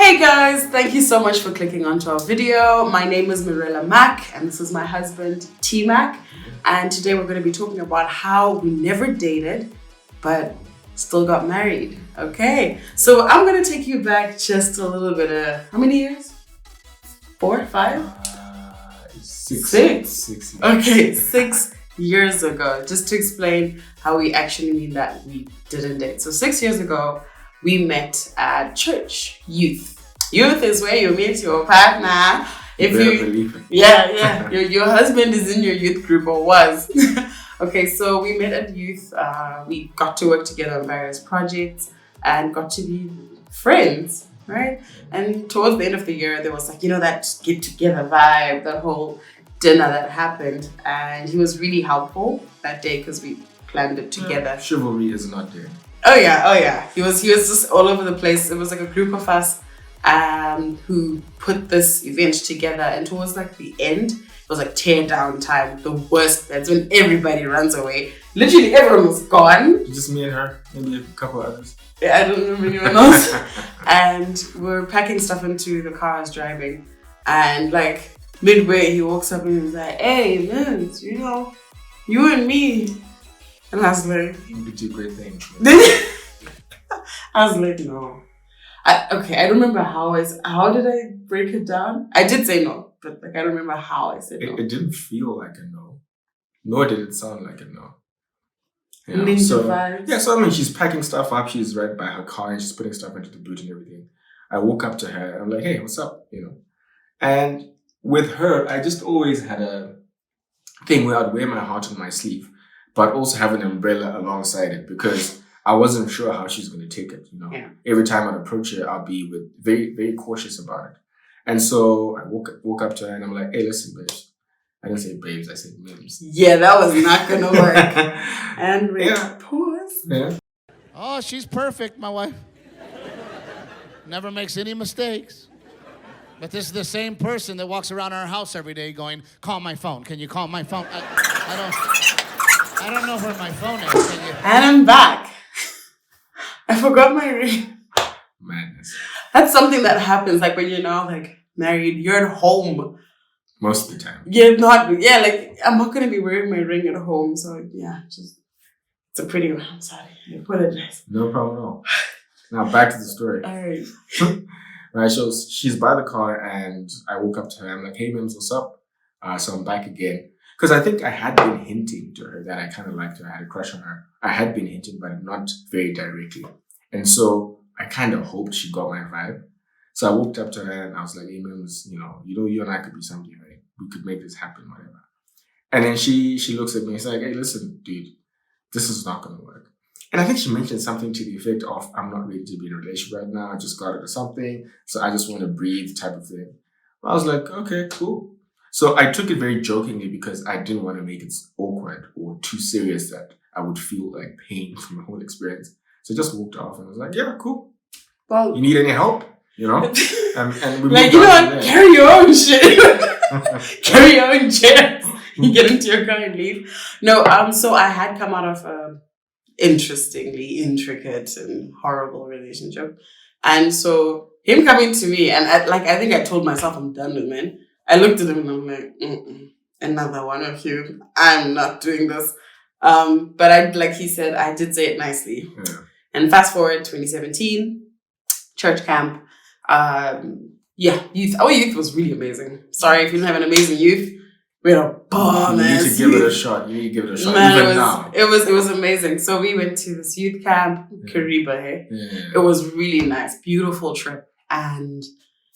Hey guys, thank you so much for clicking onto our video. My name is Mirella Mack and this is my husband T Mac, and today we're going to be talking about how we never dated but still got married. Okay, so I'm going to take you back just a little bit. How many years? 4, 5? 6. 6. Okay, 6 years ago. Just to explain how we actually mean that we didn't date. So 6 years ago, we met at church. Youth is where you meet your partner. If your husband is in your youth group or was. Okay, so we met at youth. We got to work together on various projects and got to be friends, right? And towards the end of the year, there was that get together vibe, that whole dinner that happened, and he was really helpful that day because we planned it together. Chivalry is not there. Oh yeah. He was just all over the place. It was like a group of us who put this event together, and towards the end, it was tear down time, the worst. That's when everybody runs away. Literally everyone was gone. Just me and her, maybe a couple others. Yeah, I don't remember anyone else. And we're packing stuff into the car I was driving, and midway he walks up and he was like, "Hey man, you and me." And I was like, "You could do great things." I was like, "No." I don't remember how did I break it down? I did say no, but I don't remember how I said no. It didn't feel like a no. Nor did it sound like a no. So she's packing stuff up. She's right by her car and she's putting stuff into the boot and everything. I woke up to her and I'm like, "Hey, what's up?" And with her, I just always had a thing where I'd wear my heart on my sleeve, but also have an umbrella alongside it because I wasn't sure how she's going to take it. Yeah. Every time I'd approach her, I'll be very, very cautious about it. And so I woke up to her and I'm like, "Hey, listen, babes." I didn't say babes, I said mims. Yeah, that was not going to work. And we pause. Yeah. Oh, she's perfect, my wife. Never makes any mistakes. But this is the same person that walks around our house every day going, "Call my phone. Can you call my phone?" I don't know where my phone is. Can you? And I'm back. I forgot my ring. Madness. That's something that happens when you're married, you're at home. Most of the time. I'm not going to be wearing my ring at home. So it's a pretty one. I'm sorry. I apologize. No problem at all. Now back to the story. All right. Right, so she's by the car and I woke up to her. I'm like, "Hey, mims, what's up?" So I'm back again. Because I think I had been hinting to her that I kind of liked her. I had a crush on her. I had been hinting, but not very directly. And so I kind of hoped she got my vibe. So I walked up to her and I was like, "Hey, mims, you and I could be something, right? We could make this happen, whatever." And then she looks at me and she's like, "Hey, listen, dude, this is not going to work." And I think she mentioned something to the effect of, "I'm not ready to be in a relationship right now. I just got it or something. So I just want to breathe," type of thing. I was like, "Okay, cool." So I took it very jokingly because I didn't want to make it awkward or too serious that I would feel pain from the whole experience. So I just walked off and I was like, "Yeah, cool. Well, you need any help?" And we carry your own shit. Carry your own chairs. You get into your car and leave. No, so I had come out of a interestingly intricate and horrible relationship. And so him coming to me and I think I told myself I'm done with men. I looked at him and I'm like, another one of you. I'm not doing this. But like he said, I did say it nicely. Yeah. And fast forward 2017, church camp. Youth. Our youth was really amazing. Sorry if you didn't have an amazing youth. We had a bomb. You need to give it a shot. Man, it was amazing. So we went to this youth camp, Kariba. Hey? Yeah. It was really nice, beautiful trip, and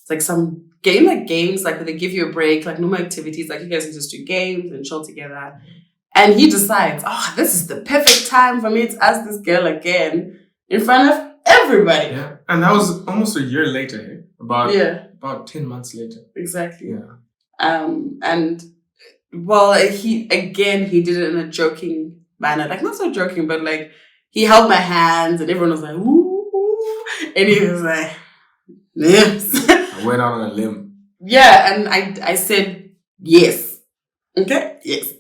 it's some games where they give you a break, no more activities. You guys can just do games and chill together. And he decides, this is the perfect time for me to ask this girl again in front of everybody. Yeah, and that was almost a year later. Hey? About 10 months later. Exactly. Yeah. He did it in a joking manner. Not so joking, but he held my hands and everyone was like, "Ooh." And he was like, "Yes." I went out on a limb. Yeah, and I said, "Yes." Okay? Yes.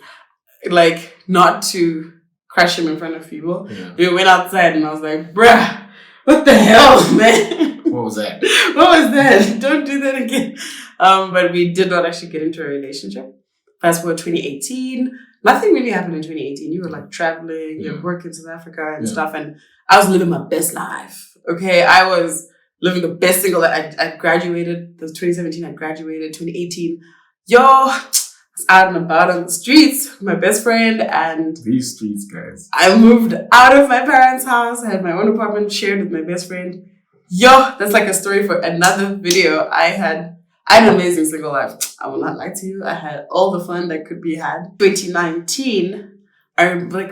Not to crush him in front of people. Yeah. We went outside and I was like, "Bruh, what the hell, man?" What was that? What was that? Don't do that again. But we did not actually get into a relationship. Fast forward 2018. Nothing really happened in 2018. You were like traveling, you were working in South Africa and stuff. And I was living my best life. Okay. I was living the best single life. I graduated. That was 2017. I graduated. 2018. Yo, I was out and about on the streets with my best friend. And these streets, guys. I moved out of my parents' house. I had my own apartment shared with my best friend. Yo, that's like a story for another video. I had an amazing single life. I will not lie to you. I had all the fun that could be had. 2019,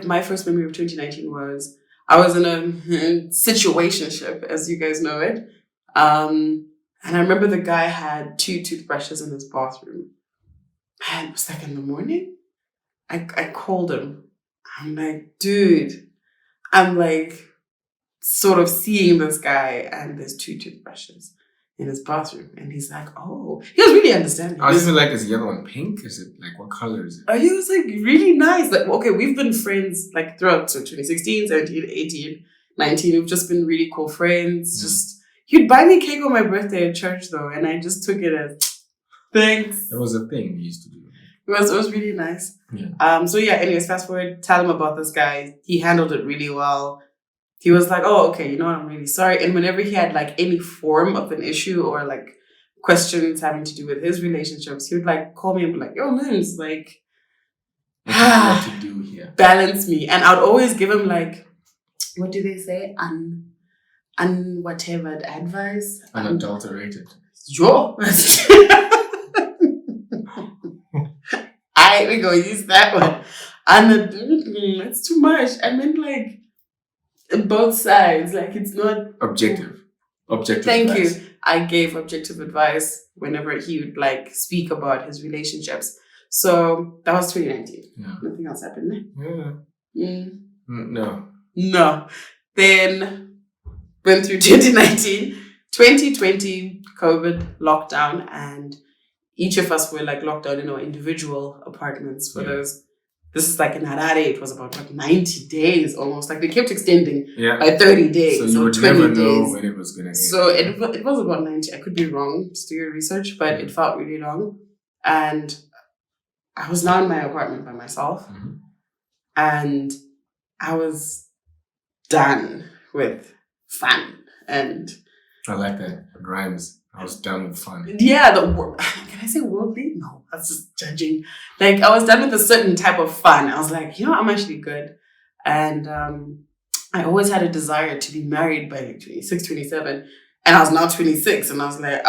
my first memory of 2019 was I was in a situationship, as you guys know it. And I remember the guy had 2 toothbrushes in his bathroom. Man, it was like in the morning. I called him. I'm like, dude, I'm like sort of seeing this guy and there's 2 toothbrushes in his bathroom. And he's like, oh, he was really understanding. I was even like, is the other one pink? Is it like, what color is it? He was like really nice. Like, okay, we've been friends like throughout, so 2016, 17, 18, 19. We've just been really cool friends. Just, he'd buy me cake on my birthday at church though. And I just took it as, thanks. That was a thing we used to do. It was really nice. Yeah. So yeah, anyways, fast forward, tell him about this guy. He handled it really well. He was like, oh, okay, you know what, I'm really sorry. And whenever he had like any form of an issue or like questions having to do with his relationships, he would like call me and be like, yo, man, it's like, what to do here? Balance me. And I'd always give him like, what do they say? Whatever advice. Unadulterated. Yo. We're going to use that one. It's too much. I meant like both sides. Like it's not objective. Thank advice. you. I gave objective advice whenever he would like speak about his relationships. So that was 2019. Yeah. Nothing else happened. Yeah. No. Then went through 2019, 2020, COVID, lockdown, and each of us were like locked down in our individual apartments for those. This is like in Harare, it was about like 90 days almost. Like they kept extending by 30 days. So you would 20 never days. know when it was going to end. So it was about 90. I could be wrong, just do your research, but it felt really long. And I was now in my apartment by myself. Mm-hmm. And I was done with fun. And I like that. It rhymes. I was done with fun. Yeah, can I say worldly? No, that's just judging. Like, I was done with a certain type of fun. I was like, you know, I'm actually good. And I always had a desire to be married by like 26, 27. And I was now 26. And I was like,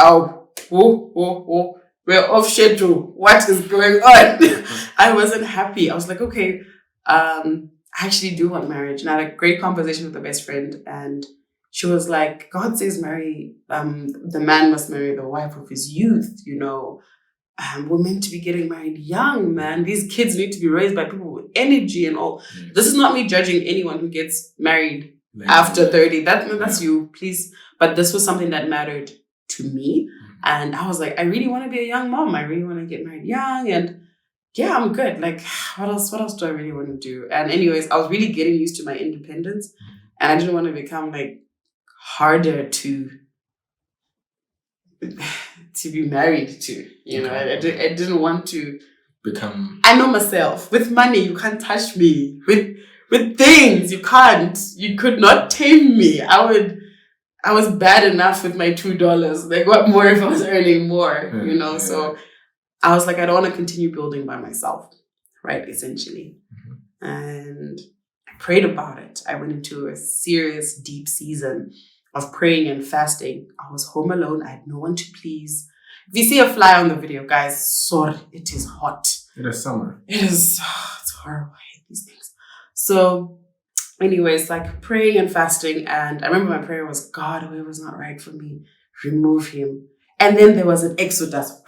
whoa, we're off schedule. What is going on? I wasn't happy. I was like, okay, I actually do want marriage. And I had a great conversation with a best friend. And she was like, God says the man must marry the wife of his youth, you know. We're meant to be getting married young, man. These kids need to be raised by people with energy and all. Yes. This is not me judging anyone who gets married after 30. That's you, please. But this was something that mattered to me. Mm-hmm. And I was like, I really want to be a young mom. I really want to get married young. And yeah, I'm good. Like, what else do I really want to do? And anyways, I was really getting used to my independence. And I didn't want to become like harder to be married to, you know. I didn't want to become. I know myself. With money, you can't touch me. With things, you can't. You could not tame me. I was bad enough with my $2. Like, what more if I was earning more, you know? Yeah. So I was like, I don't want to continue building by myself, right? Essentially. Mm-hmm. And I prayed about it. I went into a serious, deep season of praying and fasting. I was home alone. I had no one to please. If you see a fly on the video, guys, sorry, it is hot. It is summer. It is. It's horrible. I hate these things. So anyways, like praying and fasting. And I remember my prayer was, God, whoever's not right for me, remove him. And then there was an exodus.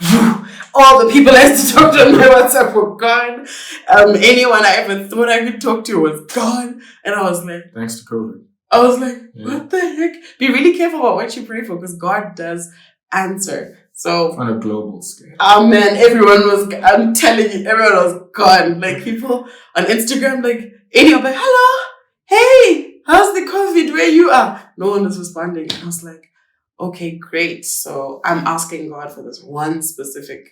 All the people I used to talk to on my WhatsApp were gone. Anyone I ever thought I could talk to was gone. And I was like, thanks to COVID. I was like, what the heck? Be really careful about what you pray for because God does answer. So on a global scale. Oh man, I'm telling you, everyone was gone. Like people on Instagram, like any of like, hello, hey, how's the COVID where you are? No one was responding. And I was like, okay, great. So I'm asking God for this one specific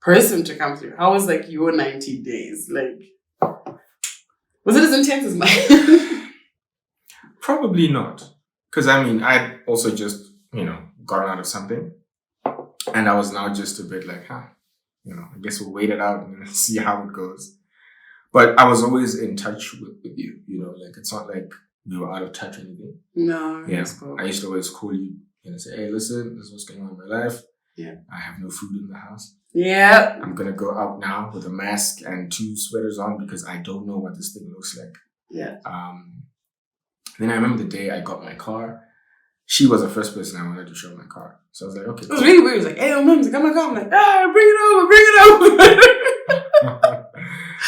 person to come through. How was like your 90 days? Like, was it as intense as mine? Probably not. Because I mean, I also just, gotten out of something. And I was now just a bit like, I guess we'll wait it out and see how it goes. But I was always in touch with you, like it's not like we were out of touch or anything. No, Yeah. cool. I used to always call you and say, hey, listen, this is what's going on in my life. Yeah. I have no food in the house. Yeah. I'm going to go out now with a mask and 2 sweaters on because I don't know what this thing looks like. Yeah. Then I remember the day I got my car. She was the first person I wanted to show my car. So I was like, okay. It was really weird. It was like, hey, mom's like, oh my God. I'm like, bring it over.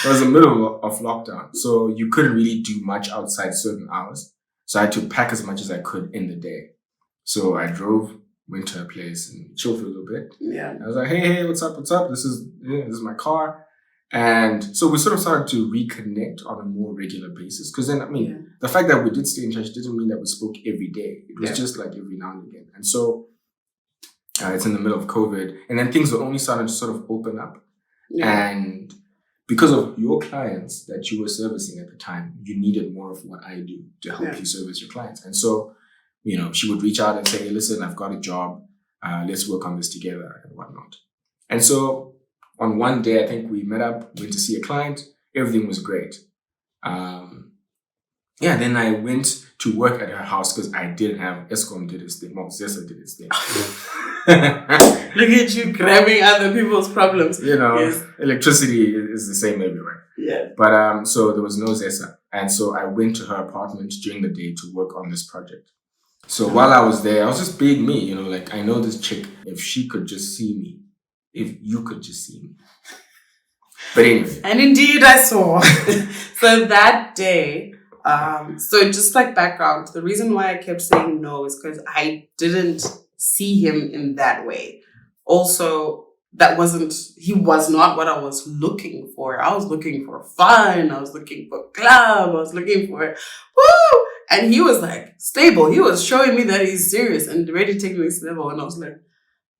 It was the middle of lockdown. So you couldn't really do much outside certain hours. So I had to pack as much as I could in the day. So I drove, went to her place and chilled for a little bit. Yeah. I was like, hey, what's up? This is my car. And so we sort of started to reconnect on a more regular basis. Because then, the fact that we did stay in touch didn't mean that we spoke every day. It was just like every now and again. And so it's in the middle of COVID. And then things were only starting to sort of open up. Yeah. And because of your clients that you were servicing at the time, you needed more of what I do to help you service your clients. And so, she would reach out and say, hey, listen, I've got a job. Let's work on this together and whatnot. And so on one day, I think we met up, went to see a client. Everything was great. Then I went to work at her house because I didn't have Eskom did his thing. Well, Zessa did his thing. Look at you grabbing other people's problems. Electricity is the same everywhere. Yeah. But so there was no Zessa. And so I went to her apartment during the day to work on this project. So while I was there, I was just being me, like I know this chick, if she could just see me, if you could just see me. But anyway. And indeed I saw. So that day, so just like background, the reason why I kept saying no is because I didn't see him in that way. Also, he was not what I was looking for. I was looking for fun. I was looking for club. I was looking for, woo! And he was like stable. He was showing me that he's serious and ready to take me next level. And I was like,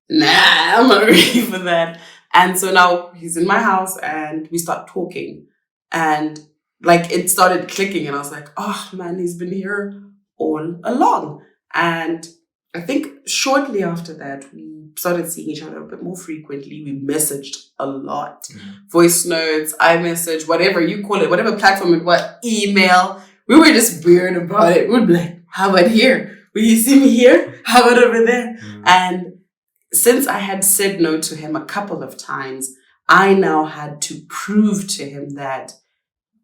nah, I'm not ready for that. And so now he's in my house and we start talking. And like it started clicking and I was like, oh man, he's been here all along. And I think shortly after that, we started seeing each other a bit more frequently. We messaged a lot. Voice notes, iMessage, whatever you call it, whatever platform it was, email. We were just weird about it. We'd be like, how about here? Will you see me here? How about over there? And since I had said no to him a couple of times, I now had to prove to him that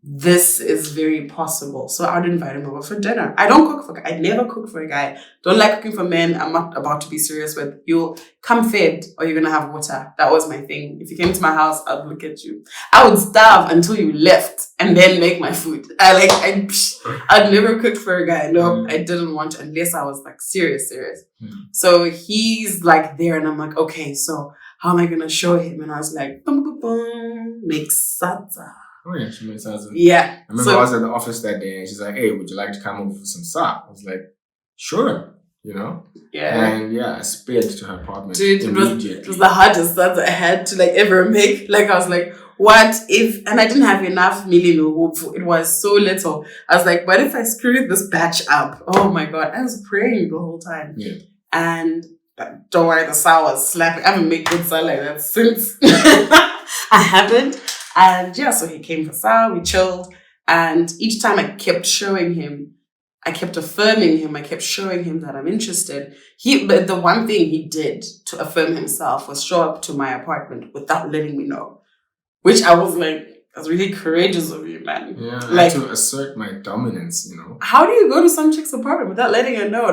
this is very possible. So I would invite him over for dinner. I don't cook for I never cook for a guy. Don't like cooking for men. I'm not about to be serious with. You'll come fed or you're going to have water. That was my thing. If you came to my house, I'd look at you. I would starve until you left and then make my food. I'd never cook for a guy. No, I didn't want to unless I was like serious. So he's like there and I'm like, okay, so how am I going to show him? And I was like, boom, boom, boom, make salsa. Oh yeah, she made salsa. Yeah. I remember I was at the office that day and she's like, hey, would you like to come over for some salsa? I was like, sure, Yeah. And I sped to her apartment. Dude, it was the hardest salsa I had to ever make. I was like, what if, and I didn't have enough milling. It was so little. I was like, what if I screw this batch up? Oh my God. I was praying the whole time. Yeah. And don't worry, the sour was slapping. I haven't made good salad like that since. I haven't. And so he came for sour, we chilled. And each time I kept showing him, I kept affirming him, I kept showing him that I'm interested. But the one thing he did to affirm himself was show up to my apartment without letting me know. Which I was like, that's really courageous of you, man. Yeah, I had to assert my dominance, How do you go to some chick's apartment without letting her know?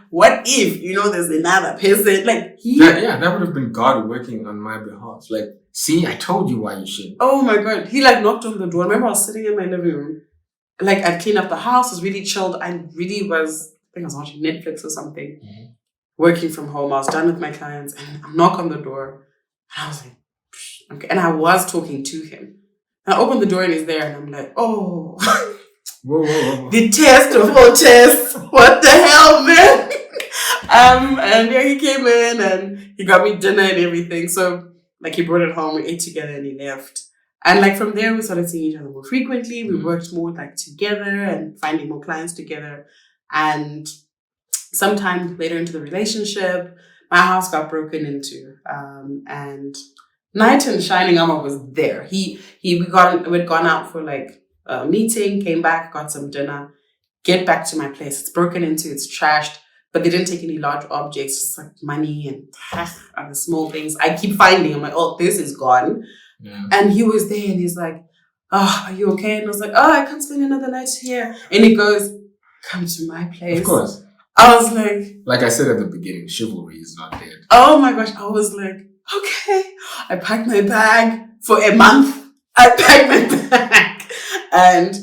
What if, there's another person? That would have been God working on my behalf. See, I told you why you should. Oh my God. He knocked on the door. I remember I was sitting in my living room. I'd cleaned up the house. I was really chilled. I think I was watching Netflix or something. Mm-hmm. Working from home. I was done with my clients. And I knock on the door. And I was like, okay. And I was talking to him. And I opened the door and he's there. And I'm like, oh. Whoa. The test of all tests. What the hell, man? And yeah, he came in and he got me dinner and everything. So like he brought it home, we ate together and he left. And like from there, we started seeing each other more frequently. We worked more like together and finding more clients together. And sometime later into the relationship, my house got broken into. And Night and Shining Armor was there. We'd gone out for like a meeting, came back, got some dinner, get back to my place. It's broken into, it's trashed, but they didn't take any large objects, just like money and other small things. I keep finding, I'm like, oh, this is gone. Yeah. And he was there and he's like, oh, are you okay? And I was like, oh, I can't spend another night here. And he goes, come to my place. Of course. I was like I said at the beginning, chivalry is not dead. Oh my gosh. I was like, okay. I packed my bag for a month. I packed my bag and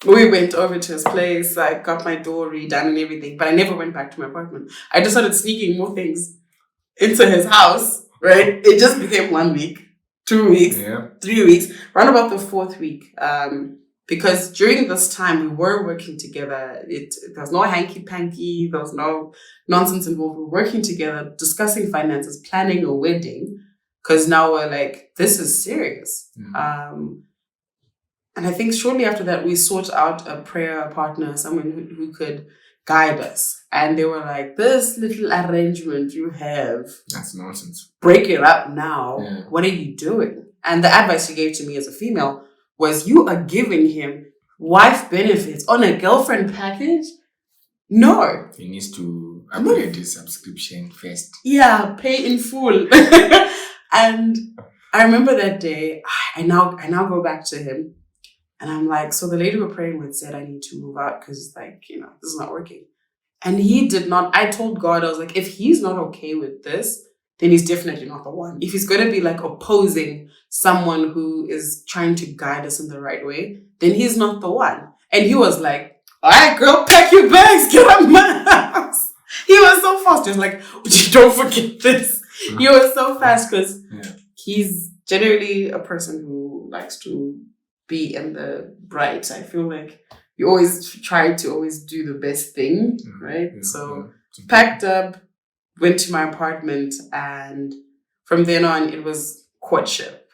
we went over to his place. I got my door redone and everything, but I never went back to my apartment. I just started sneaking more things into his house, right? It just became 1 week. 2 weeks, 3 weeks, around about the 4th week. Because during this time we were working together. There was no hanky-panky, there was no nonsense involved. We were working together, discussing finances, planning a wedding. Because now we're like, this is serious. And I think shortly after that, we sought out a prayer partner, someone who could guide us. And they were like, this little arrangement you have, that's nonsense. Break it up now. Yeah. What are you doing? And the advice he gave to me as a female was, you are giving him wife benefits on a girlfriend package? No. He needs to upgrade his subscription first. Yeah, pay in full. And I remember that day, I now go back to him and I'm like, so the lady we're praying with said I need to move out because like, this is not working. And he did not. I told God, I was like, if he's not okay with this, then he's definitely not the one. If he's going to be like opposing someone who is trying to guide us in the right way, then he's not the one. And he was like, all right, girl, pack your bags, get out of my house. He was so fast. He was like, don't forget this. He was so fast because he's generally a person who likes to be in the bright. I feel like you always try to always do the best thing, right? So packed up, went to my apartment, and from then on, it was courtship,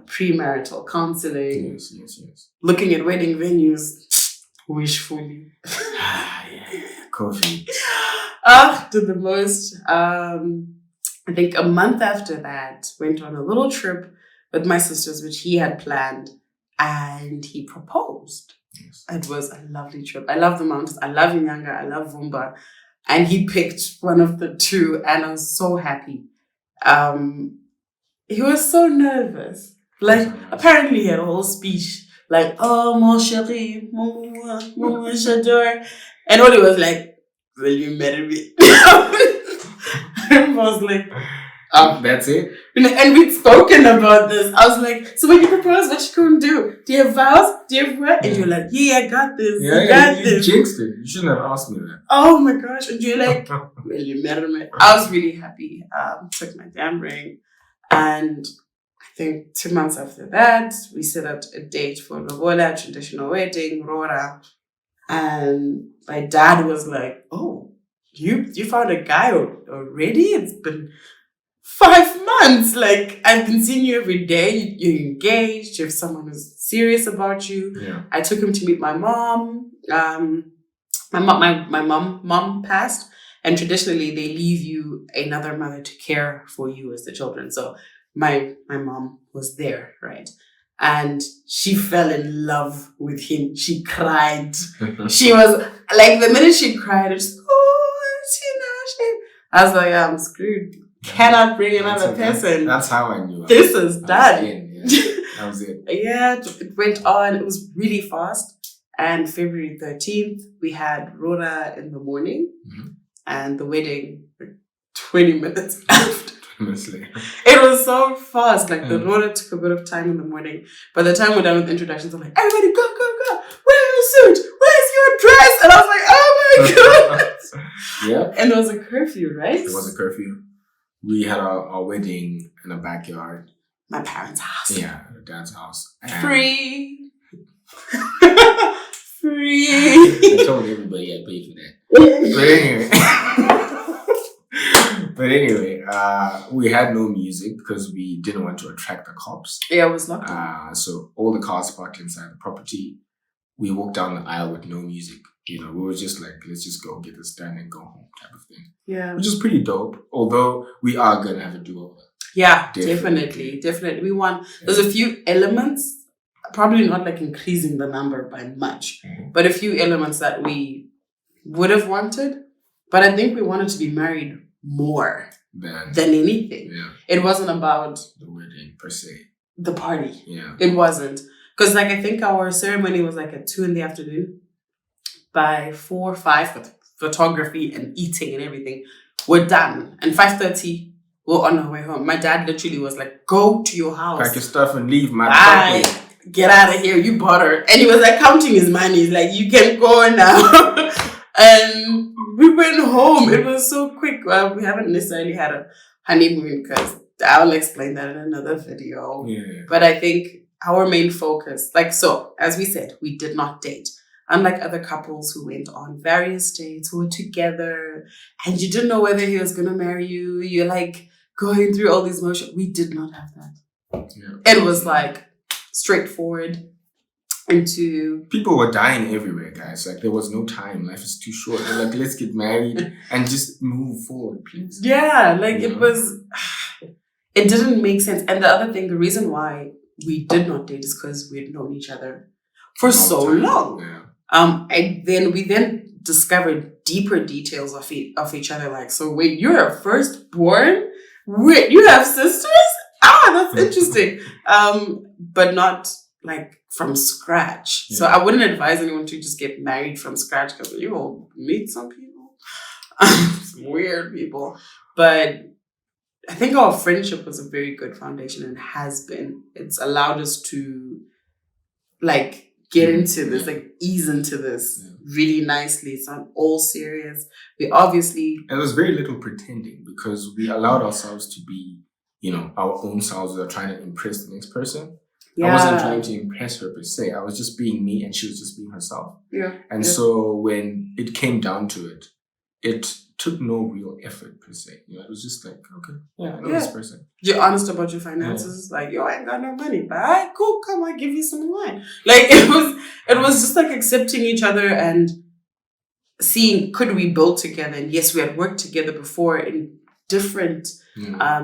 premarital counseling, looking at wedding venues, wishfully. Coffee. Did the most. I think a month after that, went on a little trip with my sisters, which he had planned, and he proposed. Yes. It was a lovely trip. I love the mountains. I love Inyanga. I love Vumba. And he picked one of the two, and I was so happy. He was so nervous. Like, apparently he had a whole speech. Like, oh, mon chéri, mon j'adore. And all he was like, will you marry me? I was like, that's it? And we'd spoken about this. I was like, so when you propose, what you gonna do? Do you have vows? Do you have what? And you're like, yeah, I got this. You jinxed it. You shouldn't have asked me that. Oh my gosh. And you're like, will you marry me? I was really happy. Took my damn ring. And I think 2 months after that, we set out a date for Lobola, traditional wedding, Rora. And my dad was like, oh, you found a guy already? It's been 5 months. Like, I've been seeing you every day. You're engaged. You have someone who's serious about you. Yeah. I took him to meet my mom. My mom passed, and traditionally they leave you another mother to care for you as the children. So my mom was there, right? And she fell in love with him. She cried. She was like, the minute she cried, it's I was like, I'm screwed. Cannot bring another person. That's how I knew. This is done. That was it. Yeah, it went on. It was really fast. And February 13th, we had Rora in the morning, and the wedding 20 minutes after. Honestly. It was so fast. Like, the Rora took a bit of time in the morning. By the time we're done with introductions, I'm like, everybody go, go, go. Where's your suit? Where's your dress? And I was like, oh my God. Yeah. And it was a curfew, right? It was a curfew. We had our wedding in a backyard. My parents' house. Yeah, her dad's house. And Free. I told everybody I paid for that. But anyway. But anyway, we had no music because we didn't want to attract the cops. Yeah, it was locked. So all the cars parked inside the property. We walked down the aisle with no music. You know, we were just like, let's just go get this done and go home type of thing. Yeah. Which is pretty dope. Although we are going to have a do-over. Yeah, definitely. We want, there's a few elements, probably not like increasing the number by much, but a few elements that we would have wanted. But I think we wanted to be married more than anything. Yeah. It wasn't about the wedding per se. The party. Yeah. It wasn't. Because like I think our ceremony was like at 2 PM. By 4 or 5 with photography and eating and everything, we're done. And 5:30, we're on our way home. My dad literally was like, go to your house. Pack your stuff and leave, man. Bye. Get out of here. You bought her. And he was like counting his money. He's like, you can go now. And we went home. It was so quick. Well, we haven't necessarily had a honeymoon because I'll explain that in another video. Yeah. But I think our main focus, like, so as we said, we did not date. Unlike other couples who went on various dates, who were together, and you didn't know whether he was going to marry you. You're like going through all these motions. We did not have that. Yeah. It was like straightforward into... People were dying everywhere, guys. Like, there was no time. Life is too short. They're like, let's get married and just move forward, please. Yeah, like it was... It didn't make sense. And the other thing, the reason why we did not date is because we had known each other for so long. Yeah. We then discovered deeper details of each other. Like, so wait, you're a firstborn? Wait, you have sisters? That's interesting. But not like from scratch. Yeah. So I wouldn't advise anyone to just get married from scratch because you will meet some people, some weird people. But I think our friendship was a very good foundation and has been. It's allowed us to like get into this, like ease into this really nicely. It's not all serious. We obviously... And there was very little pretending because we allowed ourselves to be, you know, our own selves without trying to impress the next person. Yeah. I wasn't trying to impress her per se. I was just being me and she was just being herself. Yeah. And so when it came down to it, it took no real effort per se. You know, it was just like, okay, I know this person. You're honest about your finances. Like, yo, I ain't got no money, but all right, cool, come on, give you some wine. Like it was just like accepting each other and seeing, could we build together? And yes, we had worked together before in different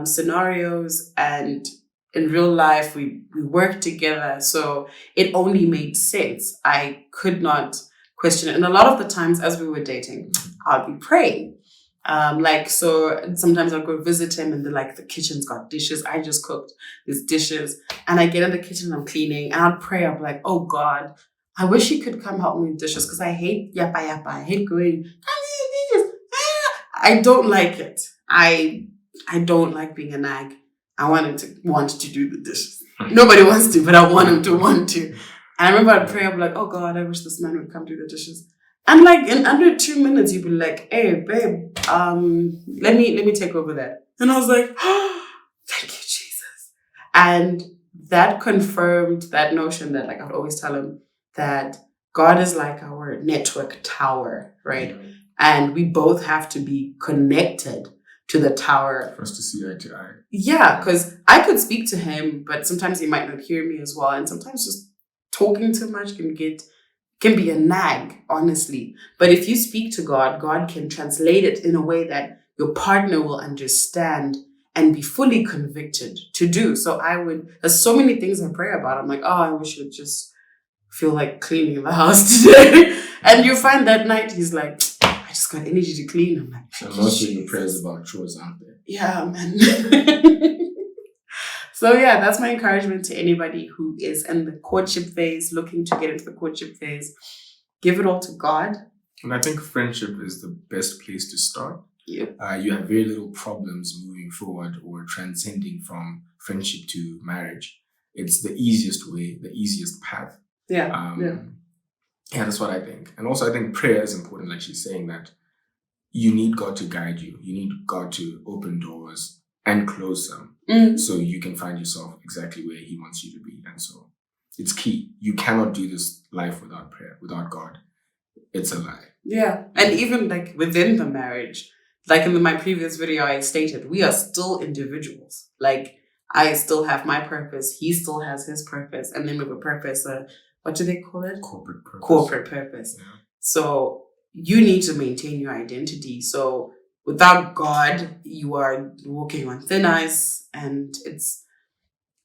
scenarios, and in real life we worked together. So it only made sense. I could not question it. And a lot of the times as we were dating, I'd be praying. So sometimes I'll go visit him and the kitchen's got dishes. I just cooked these dishes and I get in the kitchen and I'm cleaning and I'll pray. I'm like, oh God, I wish he could come help me with dishes because I hate yappa yappa. I hate going, dishes. I don't like it. I don't like being a nag. I want him to want to do the dishes. Nobody wants to, but I want him to want to. And I remember I'd pray, I'm like, oh God, I wish this man would come do the dishes. And like in under 2 minutes, you'd be like, hey, babe, let me take over that. And I was like, oh, thank you, Jesus. And that confirmed that notion that like I'd always tell him that God is like our network tower, right? Mm-hmm. And we both have to be connected to the tower. For us to see eye to eye. Yeah, because I could speak to him, but sometimes he might not hear me as well. And sometimes just talking too much can be a nag, honestly. But if you speak to God, God can translate it in a way that your partner will understand and be fully convicted to do. So there's so many things I pray about. I'm like, oh, I wish you'd just feel like cleaning the house today. And you find that night, he's like, I just got energy to clean. I'm like, so most of your prayers about chores aren't there. Yeah, man. So yeah, that's my encouragement to anybody who is in the courtship phase, looking to get into the courtship phase. Give it all to God. And I think friendship is the best place to start. Yep. You have very little problems moving forward or transcending from friendship to marriage. It's the easiest way, the easiest path. Yeah. Yeah, that's what I think. And also I think prayer is important, like she's saying, that you need God to guide you. You need God to open doors and close them. So you can find yourself exactly where he wants you to be. And so it's key. You cannot do this life without prayer, without God. It's a lie. Yeah. And even like within the marriage, like in my previous video, I stated, we are still individuals. Like, I still have my purpose. He still has his purpose. And then we have a purpose, what do they call it? Corporate purpose. Corporate purpose. Yeah. So you need to maintain your identity. So without God, you are walking on thin ice, and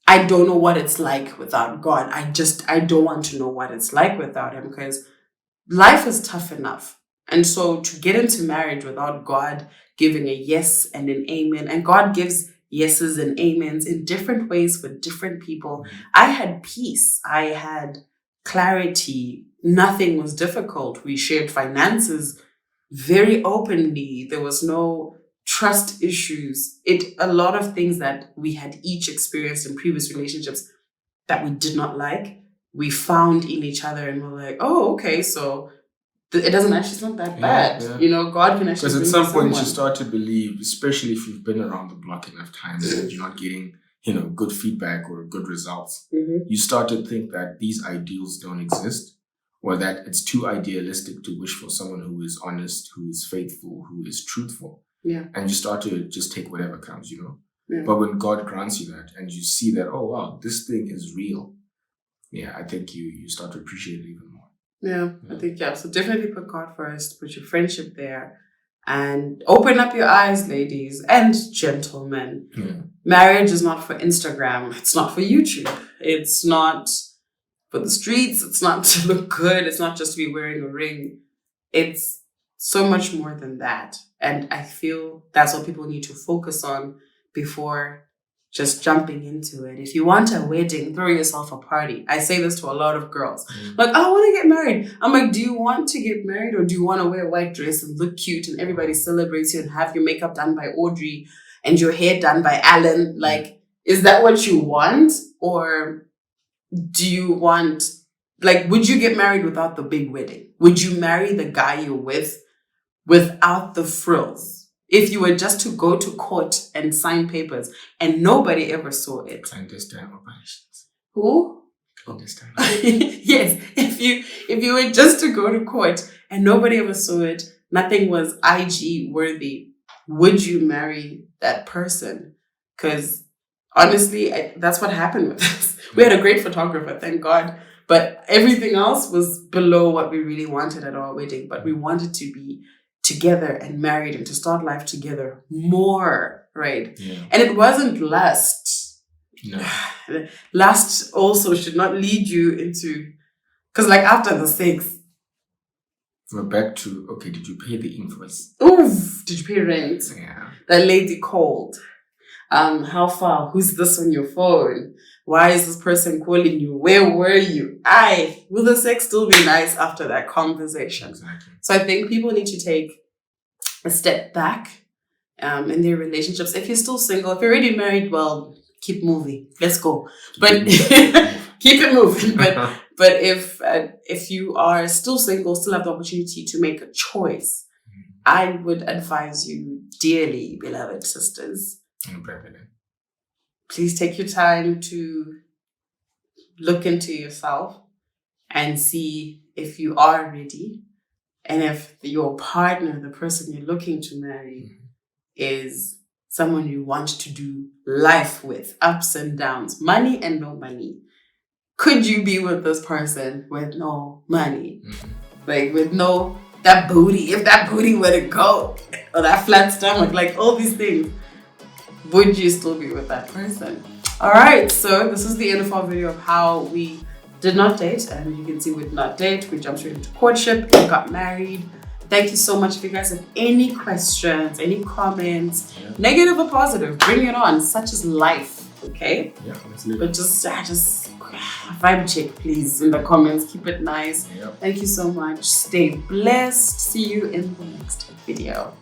I don't know what it's like without God. I don't want to know what it's like without him, because life is tough enough. And so to get into marriage without God giving a yes and an amen, and God gives yeses and amens in different ways for different people. I had peace. I had clarity. Nothing was difficult. We shared finances very openly. There was no trust issues. A lot of things that we had each experienced in previous relationships that we did not like, we found in each other, and we're like, oh, okay, so it doesn't actually, it's not that bad. Yeah. You know, God can actually. Because at some point you start to believe, especially if you've been around the block enough times and you're not getting, good feedback or good results, you start to think that these ideals don't exist, or that it's too idealistic to wish for someone who is honest, who is faithful, who is truthful. Yeah. And you start to just take whatever comes, Yeah. But when God grants you that and you see that, oh, wow, this thing is real. Yeah, I think you start to appreciate it even more. Yeah, I think, so definitely put God first, put your friendship there, and open up your eyes, ladies and gentlemen. Yeah. Marriage is not for Instagram. It's not for YouTube. It's not for the streets. It's not to look good. It's not just to be wearing a ring. It's so much more than that. And I feel that's what people need to focus on before just jumping into it. If you want a wedding, throw yourself a party. I say this to a lot of girls. Like, I want to get married. I'm like, do you want to get married, or do you want to wear a white dress and look cute and everybody celebrates you and have your makeup done by Audrey and your hair done by Alan? Like, is that what you want? Or do you want, like, would you get married without the big wedding? Would you marry the guy you're with without the frills? If you were just to go to court and sign papers and nobody ever saw it. Clandestine operations. Who? Clandestine. Yes. If you were just to go to court and nobody ever saw it, nothing was IG worthy, would you marry that person? Because honestly, that's what happened with us. We had a great photographer, thank God. But everything else was below what we really wanted at our wedding. But we wanted to be together and married and to start life together more, right? Yeah. And it wasn't lust. No. Lust also should not lead you into, because like after the sex, we're back to, okay, did you pay the invoice? Oof, did you pay rent? Yeah. That lady called. How far? Who's this on your phone? Why is this person calling you? Where were you? Will the sex still be nice after that conversation? Exactly. So I think people need to take a step back in their relationships. If you're still single, if you're already married, well, keep moving. Let's go. But keep it moving. But if you are still single, still have the opportunity to make a choice, I would advise you dearly, beloved sisters, please take your time to look into yourself and see if you are ready, and if your partner, the person you're looking to marry, is someone you want to do life with, ups and downs, money and no money. Could you be with this person with no money? Like with no, that booty, if that booty were to go, or that flat stomach, like all these things, would you still be with that person? All right, so this is the end of our video of how we did not date, and you can see we did not date. We jumped straight into courtship, we got married. Thank you so much. If you guys have any questions, any comments, negative or positive, bring it on. Such is life, okay? Yeah, let's leave But it. just vibe check, please, in the comments. Keep it nice. Yep. Thank you so much. Stay blessed. See you in the next video.